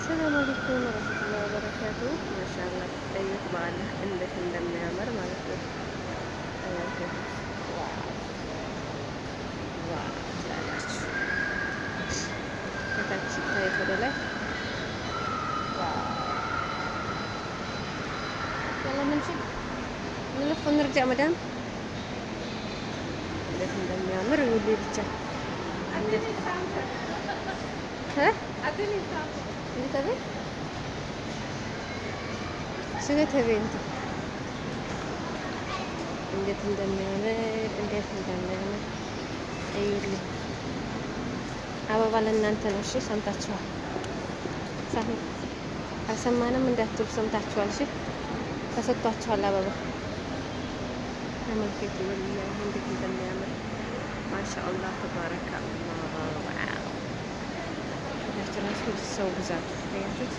ሰላም አለይኩም ወራህመቱላሂ ወበረካቱ። ማሻአላህ ጠይቅ በዓል እንዴት እንደሚያምር ማለት ነው። ዋው ትላላችሁ ከታች ሲታይ ወደ ላይ يلا نمشي نلف ونرجع مدام እንዴት እንደሚያምር ይውል ብቻ انت تبي شنو تبي انت እንዴት እንደሚያምር እዩልኝ። አበባ ለእናንተ ነው። እሺ ሰምታችኋል። አልሰማንም እንዳትሉ ሰምታችኋል። እሺ ተሰጥቷችኋል አበባ። ተመልከቱ ወላሂ እንዴት እንደሚያምር ማሻአላህ ተባረከ አላህ። ዋው ሰው ብዛት ያያችሁት